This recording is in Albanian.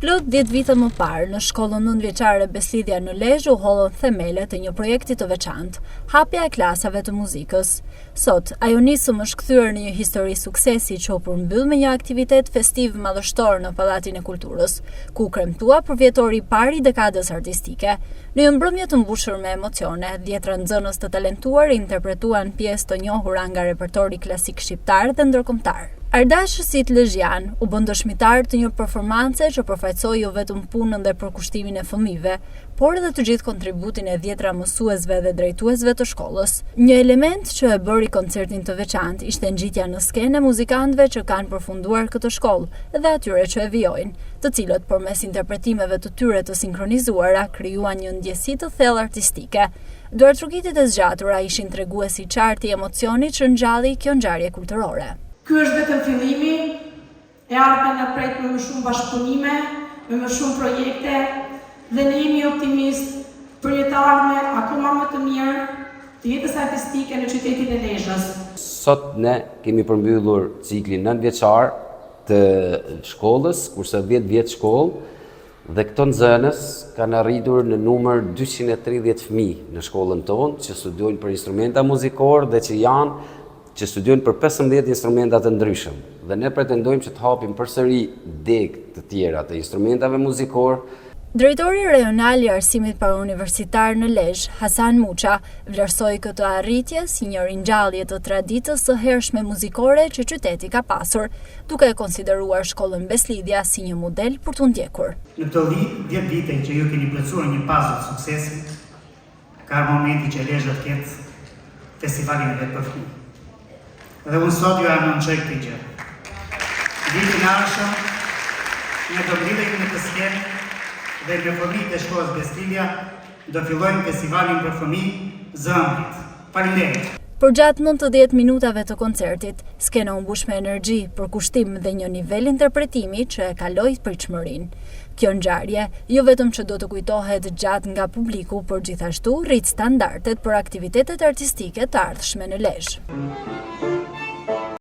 Plot 10 vite më parë, në shkollën nëntëvjeçare Beslidhja në Lezhë u hollën themelet të një projekti të veçantë, hapja e klasave të muzikës. Sot, ajo nisëm është kthyer në një histori suksesi që u përmbyll me një aktivitet festiv madhështor në Pallatin e Kulturës, ku kremtua për vjetori i parë i dekadës artistike. Në një mbrëmje të mbushur me emocione, 10 nxënës të talentuar interpretuan pjesë të njohura nga repertori klasik shqiptar dhe ndërkombëtar. Ardashësit lezhjan u bën dëshmitar të një performance që përfaqësoi jo vetëm punën dhe përkushtimin e fëmijëve, por edhe të gjithë kontributin e 10 mësuesve dhe drejtuesve të shkollës. Një element që e bëri koncertin të veçantë ishte ngjitja në skenë e muzikantëve që kanë përfunduar këtë shkollë dhe atyre që e vijojnë, të cilët përmes interpretimeve të tyre të sinkronizuara krijuan një ndjesi të thellë artistike. Duartrugitit e zgjatura ishin treguesi qartë i emocionit që ngjalli kjo ngjarje kulturore. Ky është vetëm fillimi, e ardhmja na pret me më shumë bashkëpunime, me më shumë projekte dhe ne jemi optimist për një të ardhme akoma më të mirë të jetës artistike në qytetin e Lezhës. Sot ne kemi përmbyllur ciklin 9 vjeçar të shkollës, kurse 10 vjet shkollë dhe këto nxënës kanë arritur në numër 230 fëmijë në shkollën tonë që studiojnë për instrumenta muzikore dhe që studiojnë për 15 instrumenta të ndryshëm. Dhe ne pretendojmë që të hapim përsëri degë të tjera të instrumentave muzikore. Drejtori rajonal i arsimit parauniversitar në Lezhë, Hasan Muça, vlerësoi këtë arritje si një ringjallje të traditës së hershme muzikore që qyteti ka pasur, duke e konsideruar shkollën Beslidhja si një model për t'u ndjekur. Në këto 10 vite që ju keni plotësuar një pazë të suksesit, ka momenti që Lezhë të ketë festivalin e vet për fëmijë. Dhe unë sot ju anonçoj këtë gjë. Vitin ardhshëm, ne do mblidhemi në këtë skenë dhe me fëmijët e shkollës Beslidhja do fillojmë festivalin për fëmijë Zëmbrit. Faleminderit. Për gjatë 90 minutave të koncertit, skena u mbush me energji, përkushtim dhe një nivel interpretimi që e kaloi pritshmërinë. Kjo ngjarje jo vetëm që do të kujtohet gjatë nga publiku, por gjithashtu rrit standardet për aktivitetet artistike të ardhshme në Lezhë.